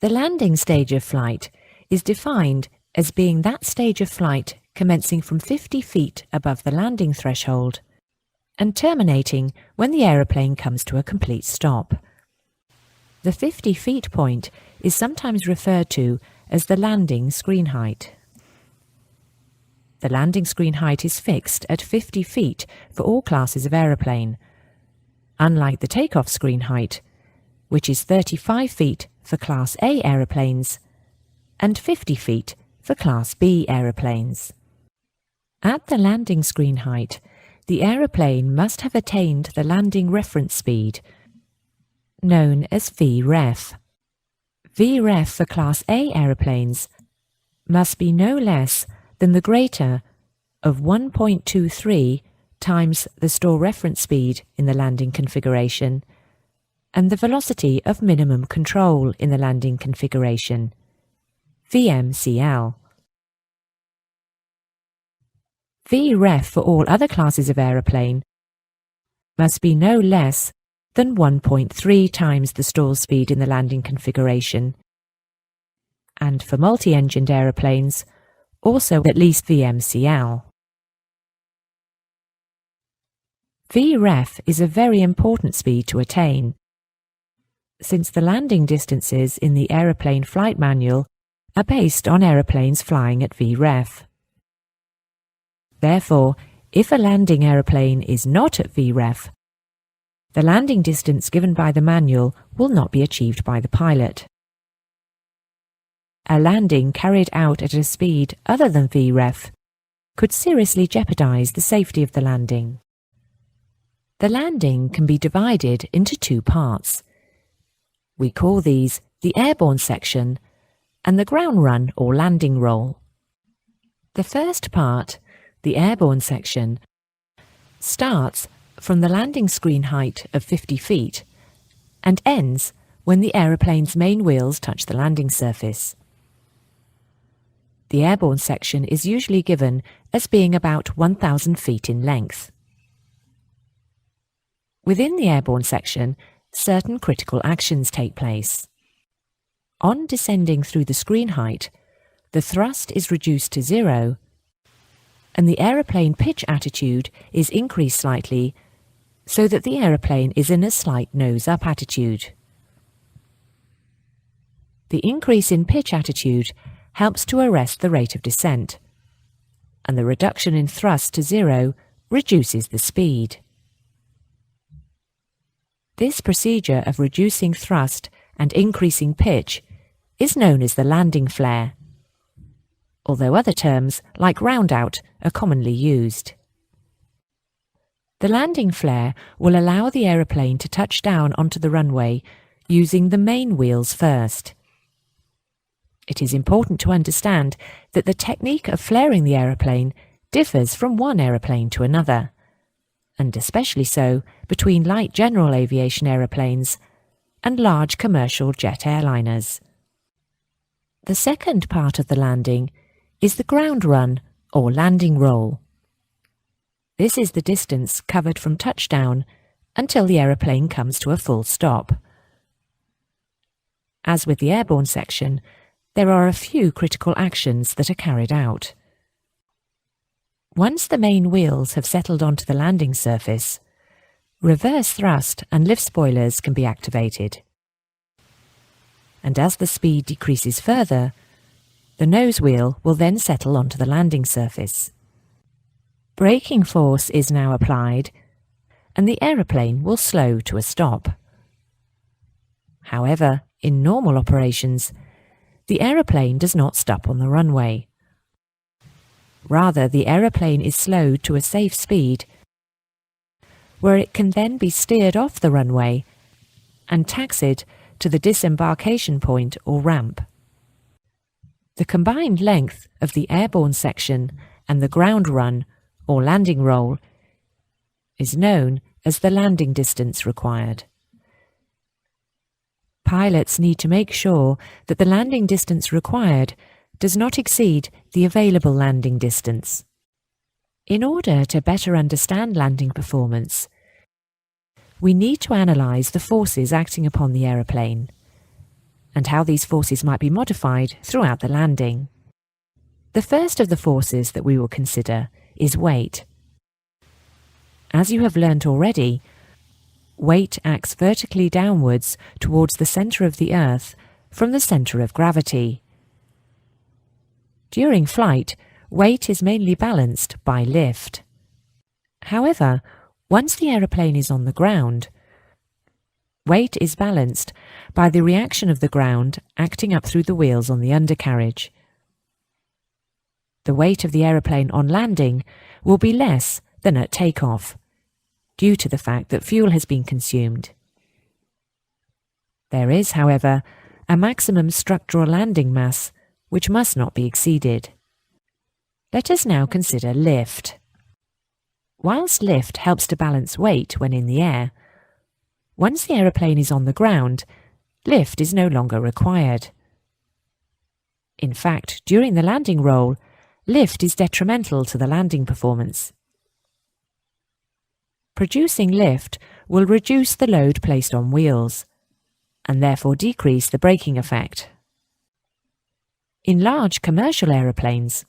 The landing stage of flight is defined as being that stage of flight commencing from 50 feet above the landing threshold and terminating when the aeroplane comes to a complete stop. The 50 feet point is sometimes referred to as the landing screen height. The landing screen height is fixed at 50 feet for all classes of aeroplane, unlike the takeoff screen height, which is 35 feet for Class A aeroplanes and 50 feet for Class B aeroplanes. At the landing screen height, the aeroplane must have attained the landing reference speed, known as VREF. VREF for Class A aeroplanes must be no less than the greater of 1.23 times the stall reference speed in the landing configuration and the velocity of minimum control in the landing configuration, VMCL. VREF for all other classes of aeroplane must be no less than 1.3 times the stall speed in the landing configuration, and for multi-engined aeroplanes, also at least VMCL. VREF is a very important speed to attain, since the landing distances in the aeroplane flight manual are based on aeroplanes flying at VREF. Therefore, if a landing aeroplane is not at VREF, the landing distance given by the manual will not be achieved by the pilot. A landing carried out at a speed other than VREF could seriously jeopardize the safety of the landing. The landing can be divided into two parts. We call these the airborne section and the ground run or landing roll. The first part, the airborne section, starts from the landing screen height of 50 feet and ends when the aeroplane's main wheels touch the landing surface. The airborne section is usually given as being about 1,000 feet in length. Within the airborne section, certain critical actions take place. On descending through the screen height, the thrust is reduced to 0 and the aeroplane pitch attitude is increased slightly so that the aeroplane is in a slight nose-up attitude. The increase in pitch attitude helps to arrest the rate of descent, and the reduction in thrust to 0 reduces the speed. This procedure of reducing thrust and increasing pitch is known as the landing flare, although other terms like round-out are commonly used. The landing flare will allow the aeroplane to touch down onto the runway using the main wheels first. It is important to understand that the technique of flaring the aeroplane differs from one aeroplane to another, and especially so between light general aviation aeroplanes and large commercial jet airliners. The second part of the landing is the ground run or landing roll. This is the distance covered from touchdown until the aeroplane comes to a full stop. As with the airborne section, there are a few critical actions that are carried out. Once the main wheels have settled onto the landing surface, reverse thrust and lift spoilers can be activated. And as the speed decreases further, the nose wheel will then settle onto the landing surface. Braking force is now applied, and the aeroplane will slow to a stop. However, in normal operations, the aeroplane does not stop on the runway. Rather, the aeroplane is slowed to a safe speed, where it can then be steered off the runway and taxied to the disembarkation point or ramp. The combined length of the airborne section and the ground run or landing roll is known as the landing distance required. Pilots need to make sure that the landing distance required does not exceed the available landing distance. In order to better understand landing performance, we need to analyse the forces acting upon the aeroplane and how these forces might be modified throughout the landing. The first of the forces that we will consider is weight. As you have learnt already, weight acts vertically downwards towards the centre of the Earth from the centre of gravity. During flight, weight is mainly balanced by lift. However, once the aeroplane is on the ground, weight is balanced by the reaction of the ground acting up through the wheels on the undercarriage. The weight of the aeroplane on landing will be less than at takeoff, due to the fact that fuel has been consumed. There is, however, a maximum structural landing mass which must not be exceeded. Let us now consider lift. Whilst lift helps to balance weight when in the air, once the aeroplane is on the ground, lift is no longer required. In fact, during the landing roll, lift is detrimental to the landing performance. Producing lift will reduce the load placed on wheels, and therefore decrease the braking effect. In large commercial aeroplanes,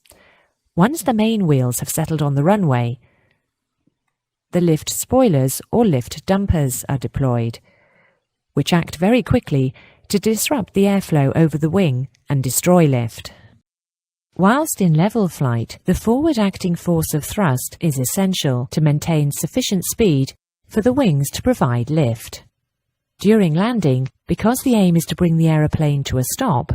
once the main wheels have settled on the runway, the lift spoilers or lift dumpers are deployed, which act very quickly to disrupt the airflow over the wing and destroy lift. Whilst in level flight, the forward-acting force of thrust is essential to maintain sufficient speed for the wings to provide lift. During landing, because the aim is to bring the aeroplane to a stop,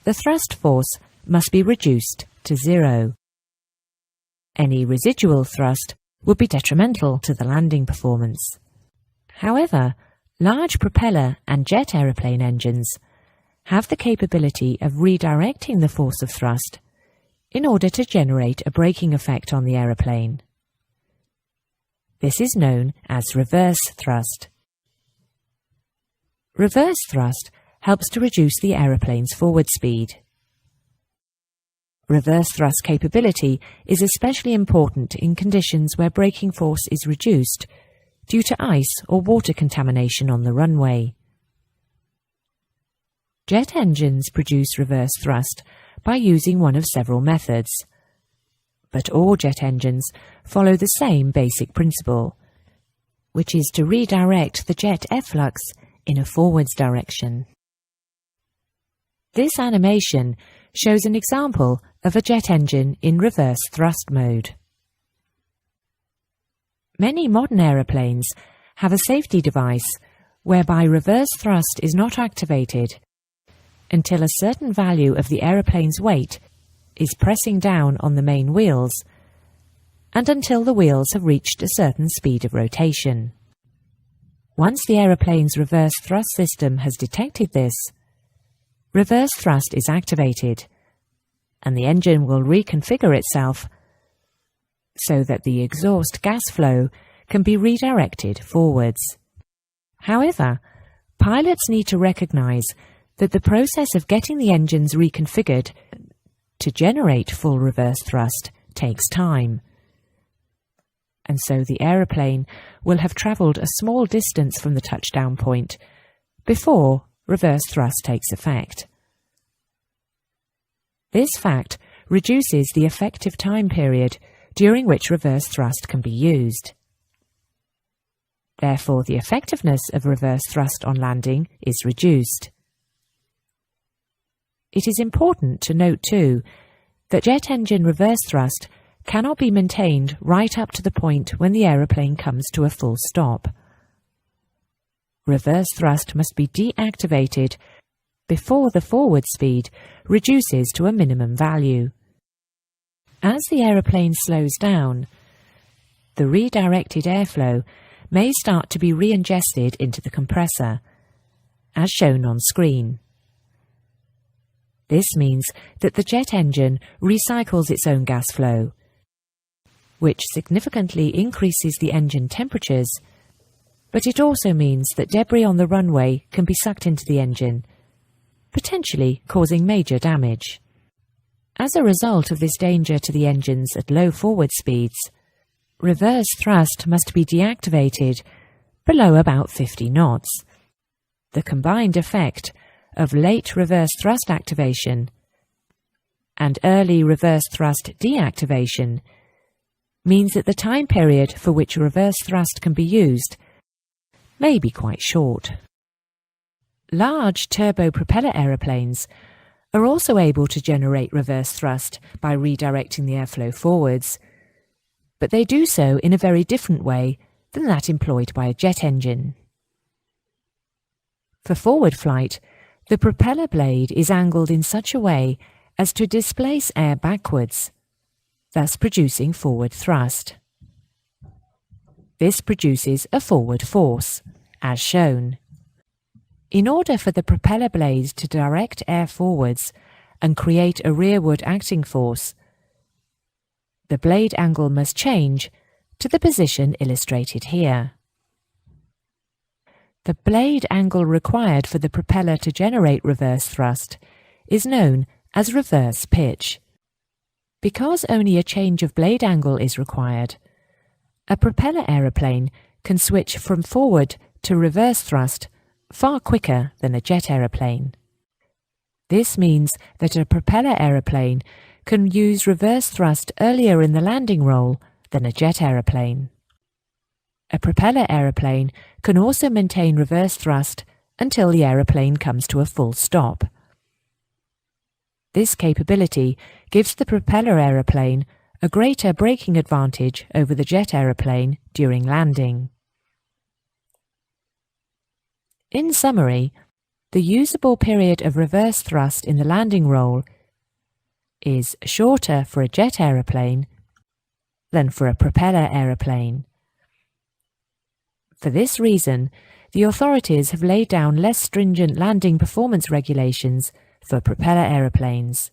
the thrust force must be reduced to 0. Any residual thrust would be detrimental to the landing performance. However, large propeller and jet aeroplane engines have the capability of redirecting the force of thrust in order to generate a braking effect on the aeroplane. This is known as reverse thrust. Reverse thrust helps to reduce the aeroplane's forward speed. Reverse thrust capability is especially important in conditions where braking force is reduced due to ice or water contamination on the runway. Jet engines produce reverse thrust by using one of several methods, but all jet engines follow the same basic principle, which is to redirect the jet efflux in a forwards direction. This animation shows an example of a jet engine in reverse thrust mode. Many modern aeroplanes have a safety device whereby reverse thrust is not activated until a certain value of the aeroplane's weight is pressing down on the main wheels and until the wheels have reached a certain speed of rotation. Once the aeroplane's reverse thrust system has detected this, reverse thrust is activated, and the engine will reconfigure itself so that the exhaust gas flow can be redirected forwards. However, pilots need to recognize that the process of getting the engines reconfigured to generate full reverse thrust takes time, and so the aeroplane will have travelled a small distance from the touchdown point before reverse thrust takes effect. This fact reduces the effective time period during which reverse thrust can be used. Therefore, the effectiveness of reverse thrust on landing is reduced. It is important to note too that jet engine reverse thrust cannot be maintained right up to the point when the aeroplane comes to a full stop. Reverse thrust must be deactivated before the forward speed reduces to a minimum value. As the aeroplane slows down, the redirected airflow may start to be re-ingested into the compressor, as shown on screen. This means that the jet engine recycles its own gas flow, which significantly increases the engine temperatures, but it also means that debris on the runway can be sucked into the engine, potentially causing major damage. As a result of this danger to the engines at low forward speeds, reverse thrust must be deactivated below about 50 knots. The combined effect of late reverse thrust activation and early reverse thrust deactivation means that the time period for which reverse thrust can be used may be quite short. Large turbopropeller aeroplanes are also able to generate reverse thrust by redirecting the airflow forwards, but they do so in a very different way than that employed by a jet engine. For forward flight, the propeller blade is angled in such a way as to displace air backwards, thus producing forward thrust. This produces a forward force, as shown. In order for the propeller blade to direct air forwards and create a rearward acting force, the blade angle must change to the position illustrated here. The blade angle required for the propeller to generate reverse thrust is known as reverse pitch. Because only a change of blade angle is required, a propeller aeroplane can switch from forward to reverse thrust far quicker than a jet aeroplane. This means that a propeller aeroplane can use reverse thrust earlier in the landing roll than a jet aeroplane. A propeller aeroplane can also maintain reverse thrust until the aeroplane comes to a full stop. This capability gives the propeller aeroplane a greater braking advantage over the jet aeroplane during landing. In summary, the usable period of reverse thrust in the landing roll is shorter for a jet aeroplane than for a propeller aeroplane. For this reason, the authorities have laid down less stringent landing performance regulations for propeller aeroplanes.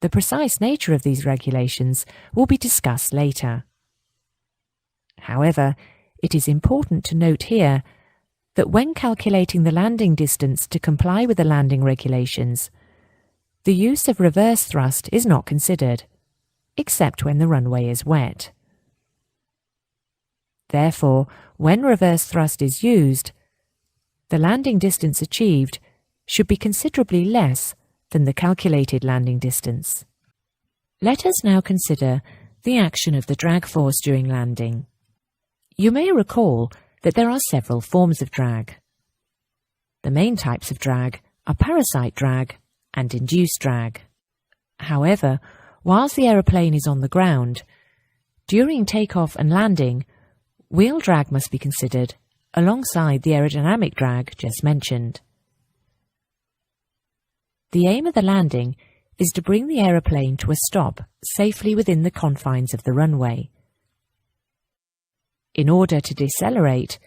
The precise nature of these regulations will be discussed later. However, it is important to note here that when calculating the landing distance to comply with the landing regulations, the use of reverse thrust is not considered, except when the runway is wet. Therefore, when reverse thrust is used, the landing distance achieved should be considerably less than the calculated landing distance. Let us now consider the action of the drag force during landing. You may recall that there are several forms of drag. The main types of drag are parasite drag and induced drag. However, whilst the aeroplane is on the ground, during takeoff and landing, wheel drag must be considered alongside the aerodynamic drag just mentioned. The aim of the landing is to bring the aeroplane to a stop safely within the confines of the runway. In order to decelerate,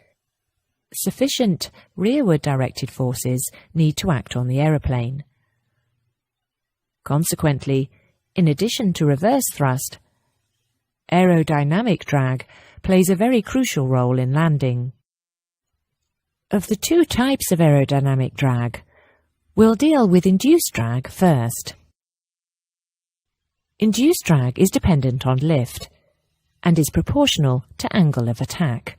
sufficient rearward directed forces need to act on the aeroplane. Consequently, in addition to reverse thrust, aerodynamic drag plays a very crucial role in landing. Of the two types of aerodynamic drag, we'll deal with induced drag first. Induced drag is dependent on lift and is proportional to angle of attack.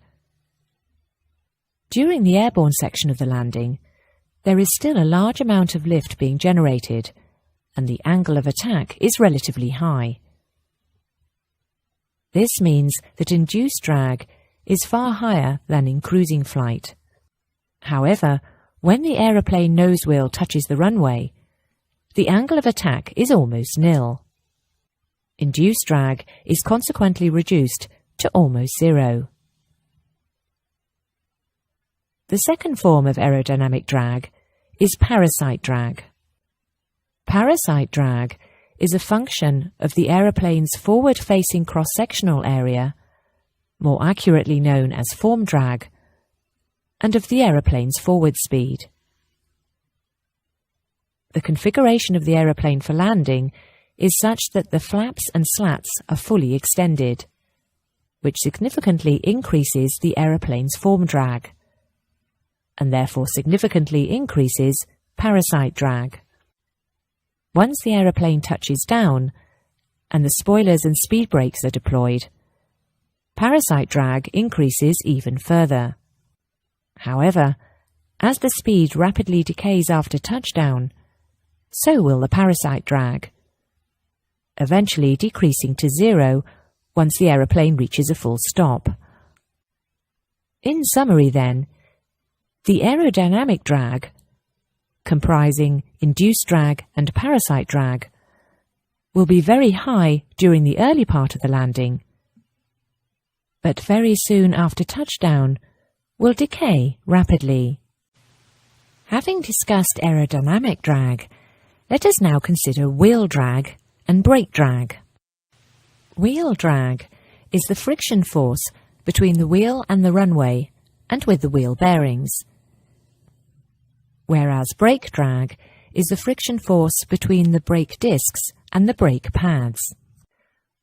During the airborne section of the landing, there is still a large amount of lift being generated, and the angle of attack is relatively high. This means that induced drag is far higher than in cruising flight. However, when the aeroplane nose wheel touches the runway, the angle of attack is almost nil. Induced drag is consequently reduced to almost zero. The second form of aerodynamic drag is parasite drag. Parasite drag is a function of the aeroplane's forward-facing cross-sectional area, more accurately known as form drag, and of the aeroplane's forward speed. The configuration of the aeroplane for landing is such that the flaps and slats are fully extended, which significantly increases the aeroplane's form drag, and therefore significantly increases parasite drag. Once the aeroplane touches down and the spoilers and speed brakes are deployed, parasite drag increases even further. However, as the speed rapidly decays after touchdown, so will the parasite drag, eventually decreasing to zero once the aeroplane reaches a full stop. In summary then, the aerodynamic drag, comprising induced drag and parasite drag, will be very high during the early part of the landing, but very soon after touchdown will decay rapidly. Having discussed aerodynamic drag, let us now consider wheel drag and brake drag. Wheel drag is the friction force between the wheel and the runway and with the wheel bearings, whereas brake drag is the friction force between the brake discs and the brake pads.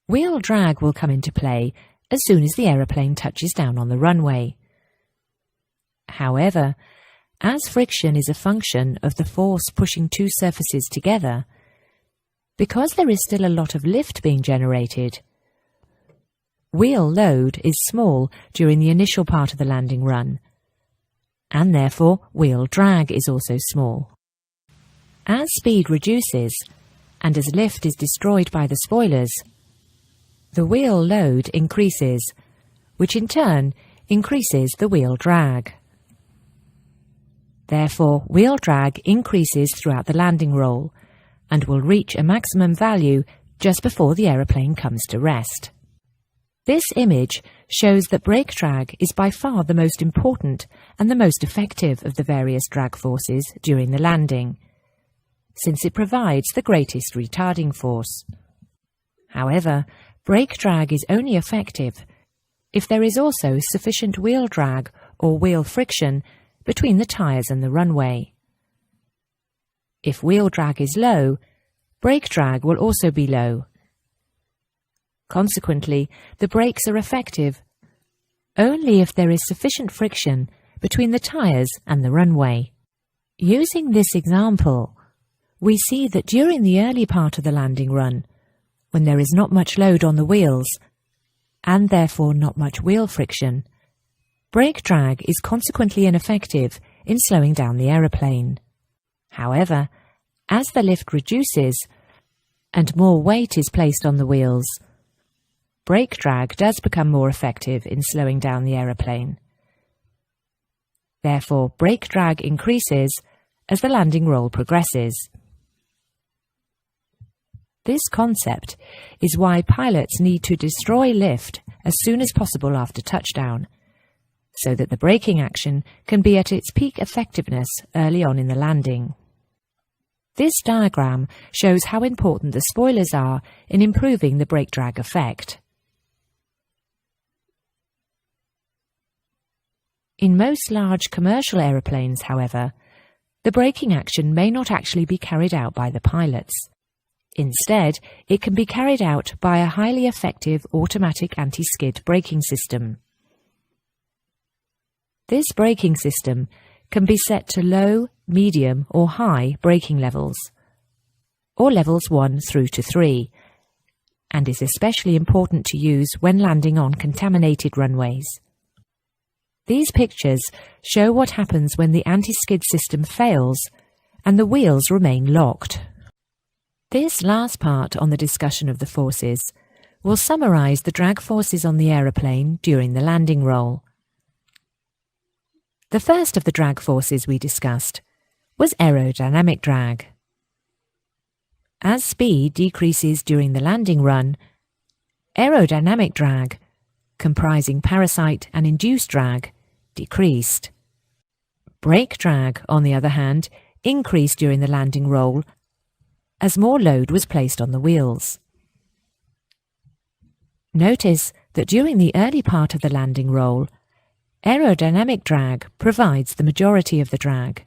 Wheel drag will come into play as soon as the aeroplane touches down on the runway. However, as friction is a function of the force pushing two surfaces together, because there is still a lot of lift being generated, wheel load is small during the initial part of the landing run, and therefore wheel drag is also small. As speed reduces, and as lift is destroyed by the spoilers, the wheel load increases, which in turn increases the wheel drag. Therefore, wheel drag increases throughout the landing roll and will reach a maximum value just before the aeroplane comes to rest. This image shows that brake drag is by far the most important and the most effective of the various drag forces during the landing, since it provides the greatest retarding force. However, brake drag is only effective if there is also sufficient wheel drag or wheel friction between the tyres and the runway. If wheel drag is low, brake drag will also be low. Consequently, the brakes are effective only if there is sufficient friction between the tyres and the runway. Using this example, we see that during the early part of the landing run, when there is not much load on the wheels, and therefore not much wheel friction, brake drag is consequently ineffective in slowing down the aeroplane. However, as the lift reduces and more weight is placed on the wheels, brake drag does become more effective in slowing down the aeroplane. Therefore, brake drag increases as the landing roll progresses. This concept is why pilots need to destroy lift as soon as possible after touchdown, so that the braking action can be at its peak effectiveness early on in the landing. This diagram shows how important the spoilers are in improving the brake drag effect. In most large commercial aeroplanes, however, the braking action may not actually be carried out by the pilots. Instead, it can be carried out by a highly effective automatic anti-skid braking system. This braking system can be set to low, medium or high braking levels, or levels 1 through to 3, and is especially important to use when landing on contaminated runways. These pictures show what happens when the anti-skid system fails and the wheels remain locked. This last part on the discussion of the forces will summarize the drag forces on the aeroplane during the landing roll. The first of the drag forces we discussed was aerodynamic drag. As speed decreases during the landing run, aerodynamic drag, comprising parasite and induced drag, decreased. Brake drag, on the other hand, increased during the landing roll as more load was placed on the wheels. Notice that during the early part of the landing roll, aerodynamic drag provides the majority of the drag,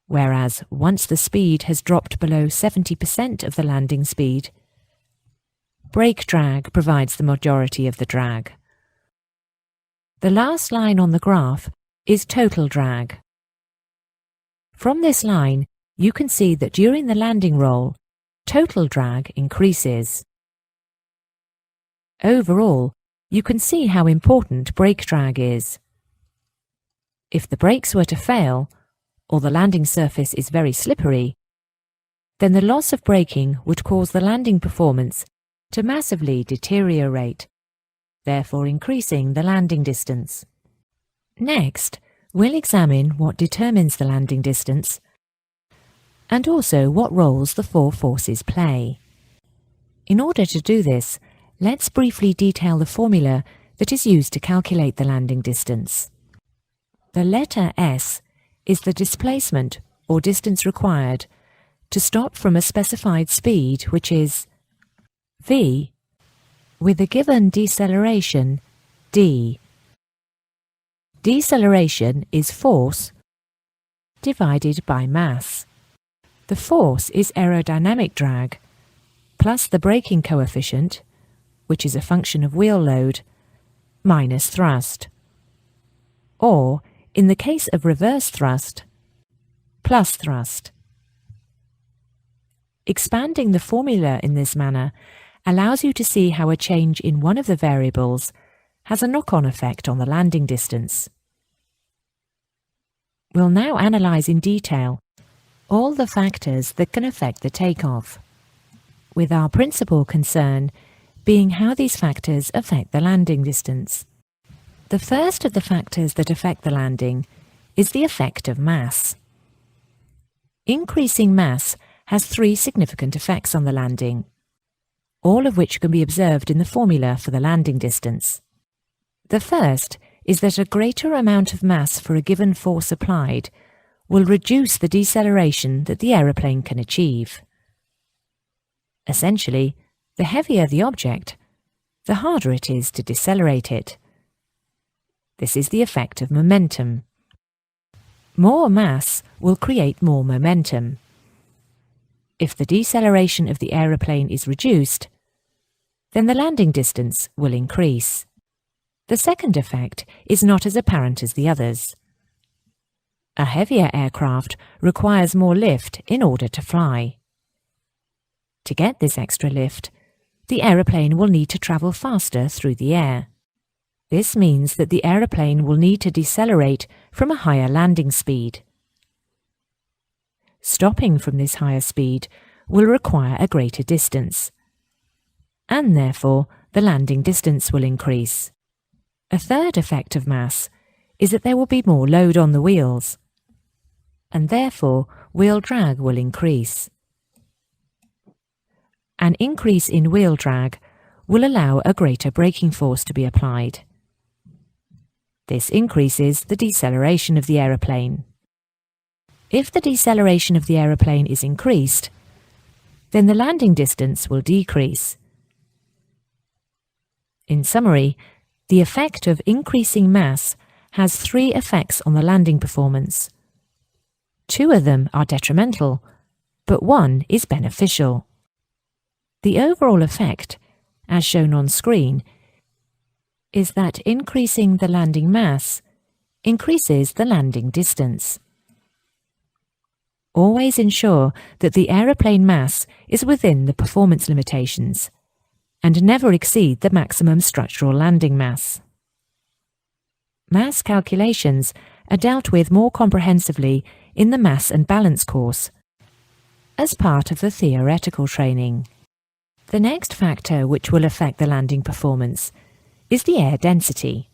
whereas once the speed has dropped below 70% of the landing speed, brake drag provides the majority of the drag. The last line on the graph is total drag. From this line, you can see that during the landing roll, total drag increases. Overall, you can see how important brake drag is. If the brakes were to fail, or the landing surface is very slippery, then the loss of braking would cause the landing performance to massively deteriorate, therefore increasing the landing distance. Next, we'll examine what determines the landing distance and also what roles the four forces play. In order to do this, let's briefly detail the formula that is used to calculate the landing distance. The letter S is the displacement or distance required to stop from a specified speed, which is v, with a given deceleration d. Deceleration is force divided by mass. The force is aerodynamic drag plus the braking coefficient, which is a function of wheel load, minus thrust. Or, in the case of reverse thrust, plus thrust. Expanding the formula in this manner allows you to see how a change in one of the variables has a knock-on effect on the landing distance. We'll now analyse in detail all the factors that can affect the takeoff, with our principal concern being how these factors affect the landing distance. The first of the factors that affect the landing is the effect of mass. Increasing mass has three significant effects on the landing, all of which can be observed in the formula for the landing distance. The first is that a greater amount of mass for a given force applied will reduce the deceleration that the aeroplane can achieve. Essentially, the heavier the object, the harder it is to decelerate it. This is the effect of momentum. More mass will create more momentum. If the deceleration of the aeroplane is reduced, then the landing distance will increase. The second effect is not as apparent as the others. A heavier aircraft requires more lift in order to fly. To get this extra lift, the aeroplane will need to travel faster through the air. This means that the aeroplane will need to decelerate from a higher landing speed. Stopping from this higher speed will require a greater distance, and therefore the landing distance will increase. A third effect of mass is that there will be more load on the wheels, and therefore wheel drag will increase. An increase in wheel drag will allow a greater braking force to be applied. This increases the deceleration of the aeroplane. If the deceleration of the aeroplane is increased, then the landing distance will decrease. In summary, the effect of increasing mass has three effects on the landing performance. Two of them are detrimental, but one is beneficial. The overall effect, as shown on screen, is that increasing the landing mass increases the landing distance. Always ensure that the aeroplane mass is within the performance limitations and never exceed the maximum structural landing mass. Mass calculations are dealt with more comprehensively in the Mass and Balance course as part of the theoretical training. The next factor which will affect the landing performance is the air density.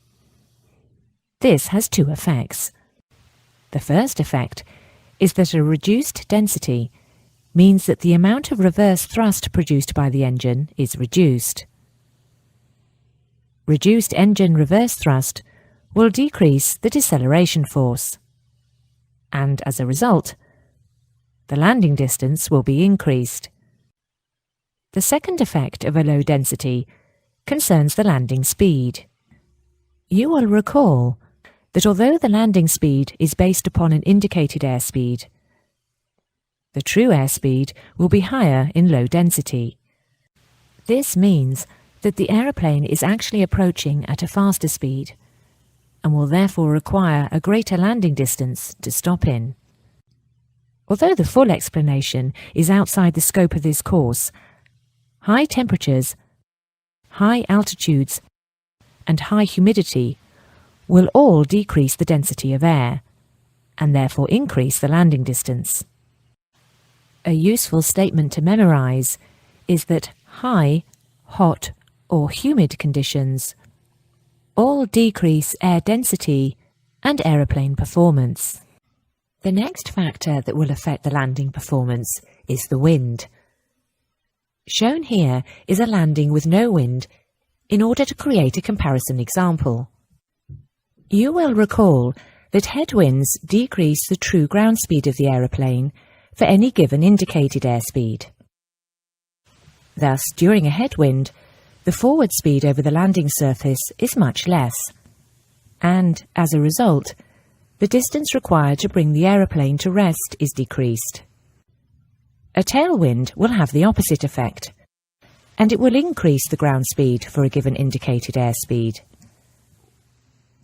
This has two effects. The first effect is that a reduced density means that the amount of reverse thrust produced by the engine is reduced. Reduced engine reverse thrust will decrease the deceleration force, and as a result, the landing distance will be increased. The second effect of a low density concerns the landing speed. You will recall that although the landing speed is based upon an indicated airspeed, the true airspeed will be higher in low density. This means that the aeroplane is actually approaching at a faster speed and will therefore require a greater landing distance to stop in. Although the full explanation is outside the scope of this course, high temperatures, high altitudes, and high humidity will all decrease the density of air, and therefore increase the landing distance. A useful statement to memorize is that high, hot, or humid conditions all decrease air density and aeroplane performance. The next factor that will affect the landing performance is the wind. Shown here is a landing with no wind in order to create a comparison example. You will recall that headwinds decrease the true ground speed of the aeroplane for any given indicated airspeed. Thus, during a headwind, the forward speed over the landing surface is much less, and, as a result, the distance required to bring the aeroplane to rest is decreased. A tailwind will have the opposite effect, and it will increase the ground speed for a given indicated airspeed.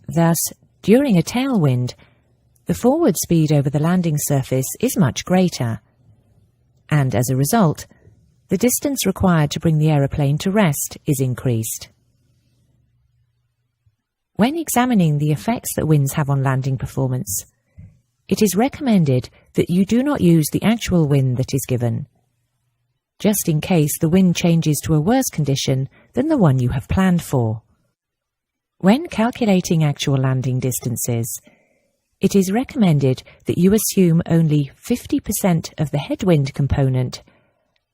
Thus, during a tailwind, the forward speed over the landing surface is much greater, and as a result, the distance required to bring the aeroplane to rest is increased. When examining the effects that winds have on landing performance, it is recommended that you do not use the actual wind that is given, just in case the wind changes to a worse condition than the one you have planned for. When calculating actual landing distances, it is recommended that you assume only 50% of the headwind component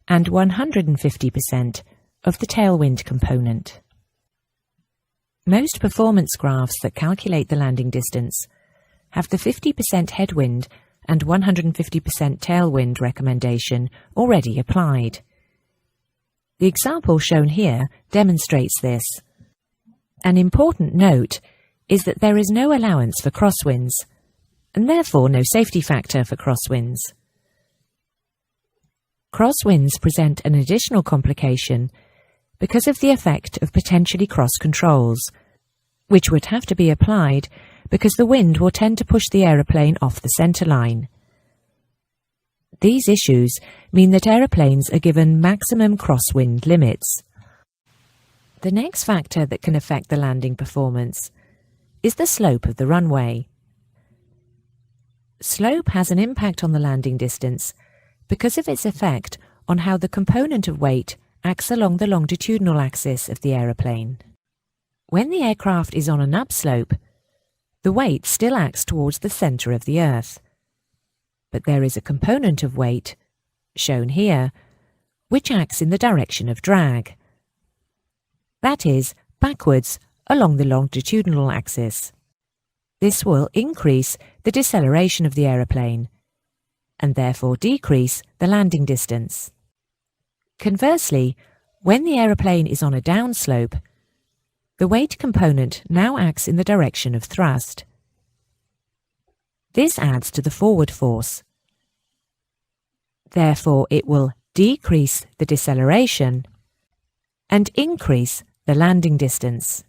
and 150% of the tailwind component. Most performance graphs that calculate the landing distance have the 50% headwind and 150% tailwind recommendation already applied. The example shown here demonstrates this. An important note is that there is no allowance for crosswinds, and therefore no safety factor for crosswinds. Crosswinds present an additional complication because of the effect of potentially cross controls, which would have to be applied because the wind will tend to push the aeroplane off the centre line. These issues mean that aeroplanes are given maximum crosswind limits. The next factor that can affect the landing performance is the slope of the runway. Slope has an impact on the landing distance because of its effect on how the component of weight acts along the longitudinal axis of the aeroplane. When the aircraft is on an upslope, the weight still acts towards the centre of the Earth, but there is a component of weight, shown here, which acts in the direction of drag. That is, backwards along the longitudinal axis. This will increase the deceleration of the aeroplane, and therefore decrease the landing distance. Conversely, when the aeroplane is on a downslope, the weight component now acts in the direction of thrust. This adds to the forward force. Therefore, it will decrease the deceleration and increase the landing distance.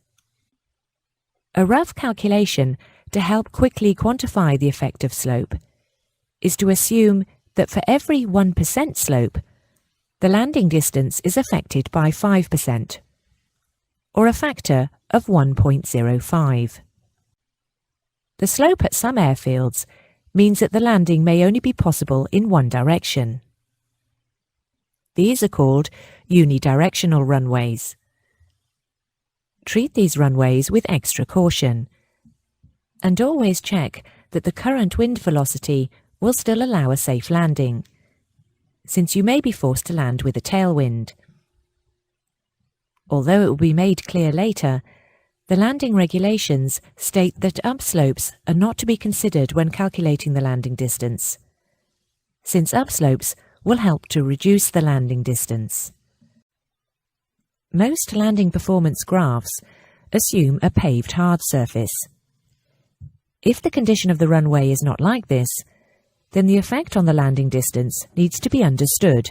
A rough calculation to help quickly quantify the effect of slope is to assume that for every 1% slope, the landing distance is affected by 5%, or a factor of 1.05. The slope at some airfields means that the landing may only be possible in one direction. These are called unidirectional runways. Treat these runways with extra caution, and always check that the current wind velocity will still allow a safe landing, since you may be forced to land with a tailwind. Although it will be made clear later, the landing regulations state that upslopes are not to be considered when calculating the landing distance, since upslopes will help to reduce the landing distance. Most landing performance graphs assume a paved hard surface. If the condition of the runway is not like this, then the effect on the landing distance needs to be understood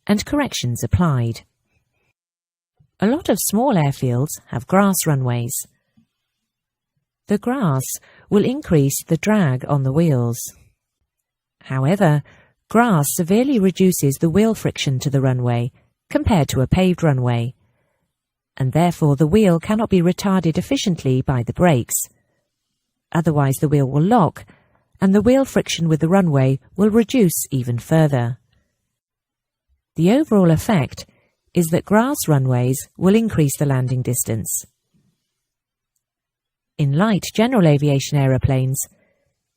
and corrections applied. A lot of small airfields have grass runways. The grass will increase the drag on the wheels. However, grass severely reduces the wheel friction to the runway compared to a paved runway, and therefore the wheel cannot be retarded efficiently by the brakes. Otherwise the wheel will lock, and the wheel friction with the runway will reduce even further. The overall effect is that grass runways will increase the landing distance. In light general aviation aeroplanes,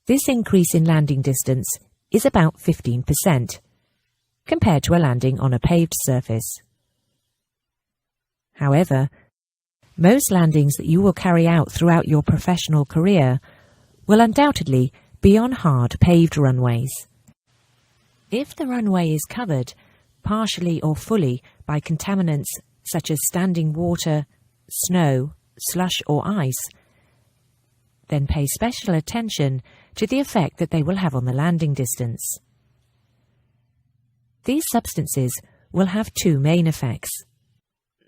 this increase in landing distance is about 15%, compared to a landing on a paved surface. However, most landings that you will carry out throughout your professional career will undoubtedly be on hard paved runways. If the runway is covered, partially or fully, by contaminants such as standing water, snow, slush or ice, then pay special attention to the effect that they will have on the landing distance. These substances will have two main effects.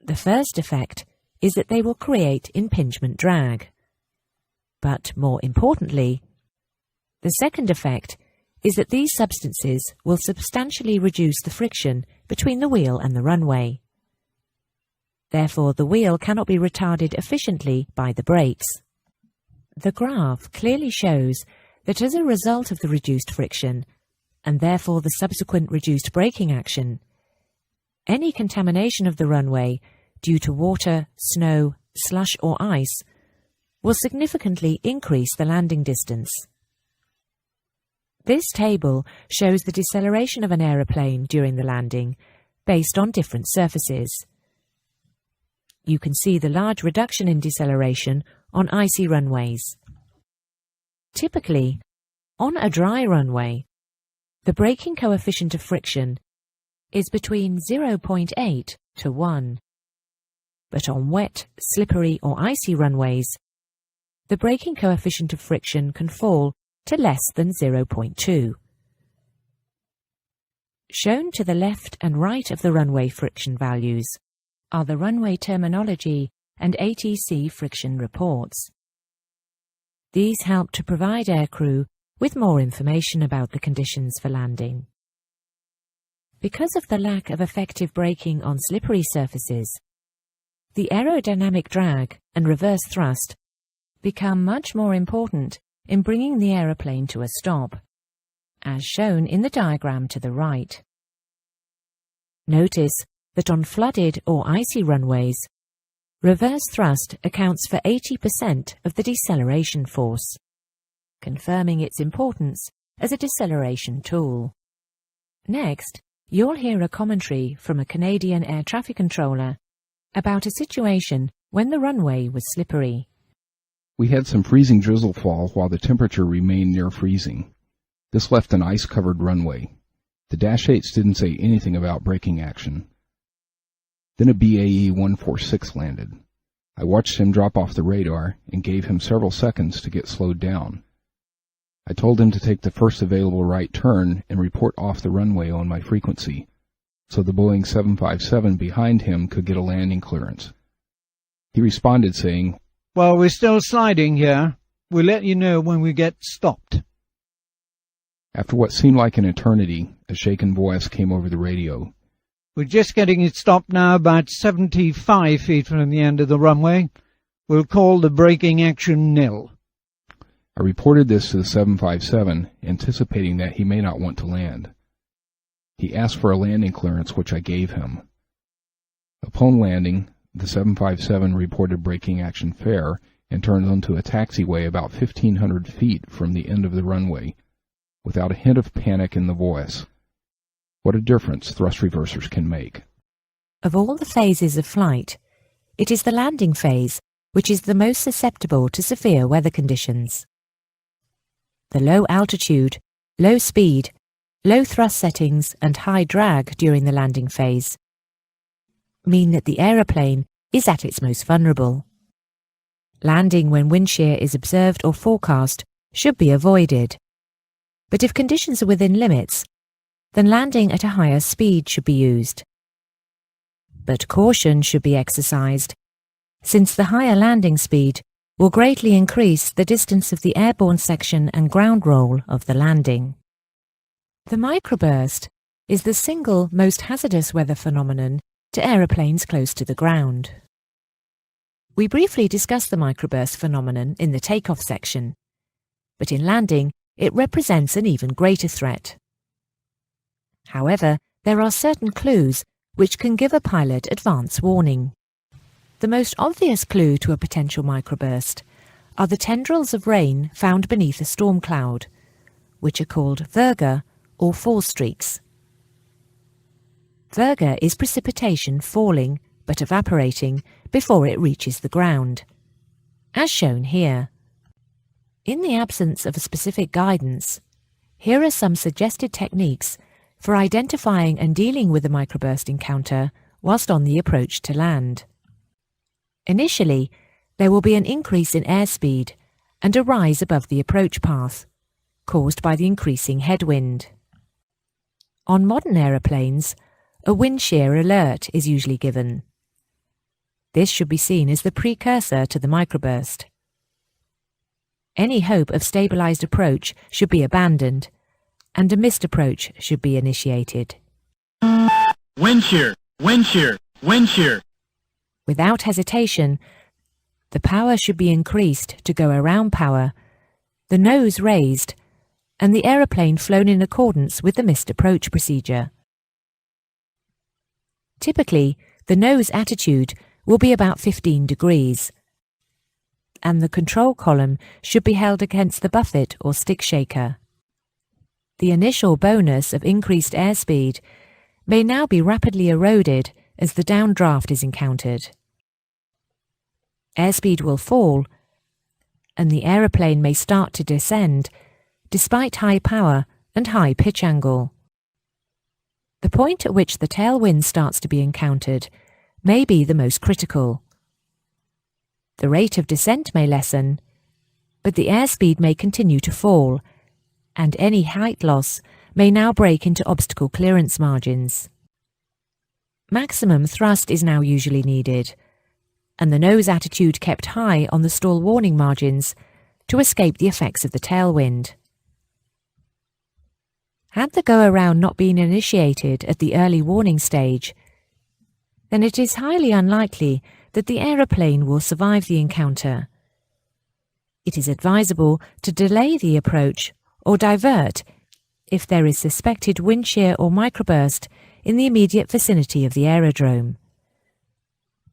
The first effect is that they will create impingement drag. But more importantly, the second effect is that these substances will substantially reduce the friction between the wheel and the runway. Therefore, the wheel cannot be retarded efficiently by the brakes. The graph clearly shows that as a result of the reduced friction, and therefore the subsequent reduced braking action, any contamination of the runway due to water, snow, slush or ice will significantly increase the landing distance. This table shows the deceleration of an aeroplane during the landing based on different surfaces. You can see the large reduction in deceleration on icy runways. Typically, on a dry runway, the braking coefficient of friction is between 0.8 to 1. But on wet, slippery or icy runways, the braking coefficient of friction can fall to less than 0.2. Shown to the left and right of the runway friction values are the runway terminology and ATC friction reports. These help to provide aircrew with more information about the conditions for landing. Because of the lack of effective braking on slippery surfaces, the aerodynamic drag and reverse thrust become much more important in bringing the aeroplane to a stop, as shown in the diagram to the right. Notice that on flooded or icy runways, reverse thrust accounts for 80% of the deceleration force, confirming its importance as a deceleration tool. Next, you'll hear a commentary from a Canadian air traffic controller about a situation when the runway was slippery. We had some freezing drizzle fall while the temperature remained near freezing. This left an ice-covered runway. The Dash 8s didn't say anything about braking action. Then a BAE 146 landed. I watched him drop off the radar and gave him several seconds to get slowed down. I told him to take the first available right turn and report off the runway on my frequency, so the Boeing 757 behind him could get a landing clearance. He responded saying, "Well, we're still sliding here. We'll let you know when we get stopped." After what seemed like an eternity, a shaken voice came over the radio. "We're just getting it stopped now, about 75 feet from the end of the runway. We'll call the braking action nil." I reported this to the 757, anticipating that he may not want to land. He asked for a landing clearance, which I gave him. Upon landing, the 757 reported braking action fair and turned onto a taxiway about 1,500 feet from the end of the runway, without a hint of panic in the voice. What a difference thrust reversers can make. Of all the phases of flight, it is the landing phase which is the most susceptible to severe weather conditions. The low altitude, low speed, low thrust settings and high drag during the landing phase mean that the aeroplane is at its most vulnerable. Landing when wind shear is observed or forecast should be avoided. But if conditions are within limits, then landing at a higher speed should be used. But caution should be exercised, since the higher landing speed will greatly increase the distance of the airborne section and ground roll of the landing. The microburst is the single most hazardous weather phenomenon to aeroplanes close to the ground. We briefly discussed the microburst phenomenon in the takeoff section, but in landing it represents an even greater threat. However, there are certain clues which can give a pilot advance warning. The most obvious clue to a potential microburst are the tendrils of rain found beneath a storm cloud, which are called virga or fall streaks. Virga is precipitation falling but evaporating before it reaches the ground, as shown here. In the absence of a specific guidance, here are some suggested techniques for identifying and dealing with a microburst encounter whilst on the approach to land. Initially, there will be an increase in airspeed and a rise above the approach path, caused by the increasing headwind. On modern aeroplanes, a wind shear alert is usually given. This should be seen as the precursor to the microburst. Any hope of stabilized approach should be abandoned, and a missed approach should be initiated. Wind shear, wind shear, wind shear. Without hesitation, the power should be increased to go around power, the nose raised, and the aeroplane flown in accordance with the missed approach procedure. Typically, the nose attitude will be about 15 degrees, and the control column should be held against the buffet or stick shaker. The initial bonus of increased airspeed may now be rapidly eroded as the downdraft is encountered. Airspeed will fall, and the aeroplane may start to descend despite high power and high pitch angle. The point at which the tailwind starts to be encountered may be the most critical. The rate of descent may lessen, but the airspeed may continue to fall, and any height loss may now break into obstacle clearance margins. Maximum thrust is now usually needed, and the nose attitude kept high on the stall warning margins to escape the effects of the tailwind. Had the go-around not been initiated at the early warning stage, then it is highly unlikely that the aeroplane will survive the encounter. It is advisable to delay the approach or divert if there is suspected wind shear or microburst in the immediate vicinity of the aerodrome.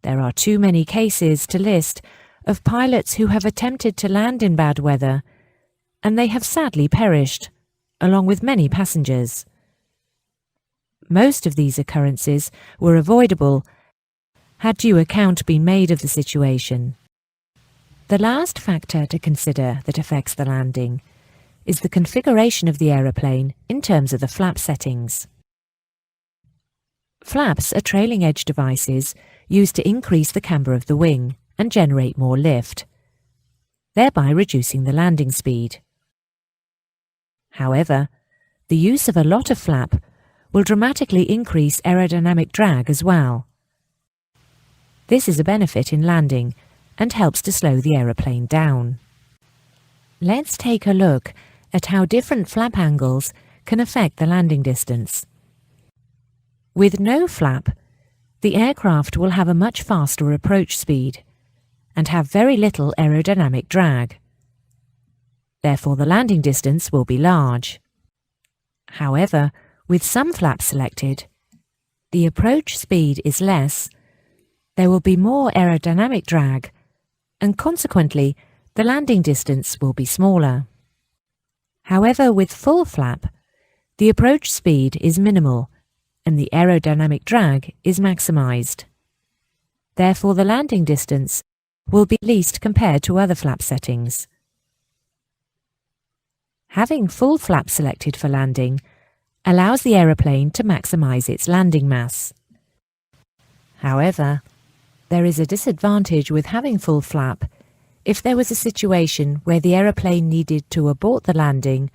There are too many cases to list of pilots who have attempted to land in bad weather, and they have sadly perished, along with many passengers. Most of these occurrences were avoidable had due account been made of the situation. The last factor to consider that affects the landing is the configuration of the aeroplane in terms of the flap settings. Flaps are trailing edge devices used to increase the camber of the wing and generate more lift, thereby reducing the landing speed. However, the use of a lot of flap will dramatically increase aerodynamic drag as well. This is a benefit in landing and helps to slow the aeroplane down. Let's take a look at how different flap angles can affect the landing distance. With no flap, the aircraft will have a much faster approach speed and have very little aerodynamic drag. Therefore, the landing distance will be large. However, with some flaps selected, the approach speed is less, there will be more aerodynamic drag, and consequently, the landing distance will be smaller. However, with full flap, the approach speed is minimal and the aerodynamic drag is maximized. Therefore, the landing distance will be least compared to other flap settings. Having full flap selected for landing allows the aeroplane to maximize its landing mass. However, there is a disadvantage with having full flap if there was a situation where the aeroplane needed to abort the landing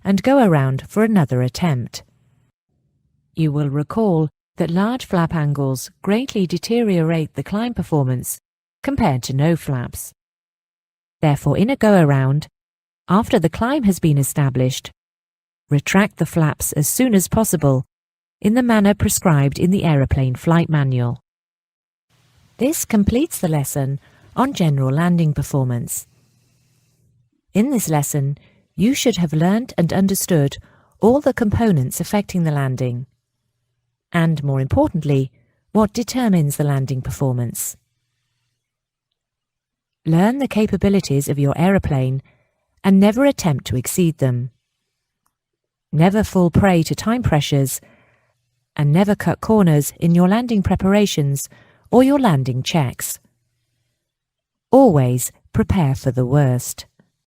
and go around for another attempt. You will recall that large flap angles greatly deteriorate the climb performance compared to no flaps. Therefore, in a go-around, after the climb has been established, retract the flaps as soon as possible in the manner prescribed in the aeroplane flight manual. This completes the lesson on general landing performance. In this lesson, you should have learned and understood all the components affecting the landing, and more importantly, what determines the landing performance. Learn the capabilities of your aeroplane and never attempt to exceed them. Never fall prey to time pressures, and never cut corners in your landing preparations or your landing checks. Always prepare for the worst.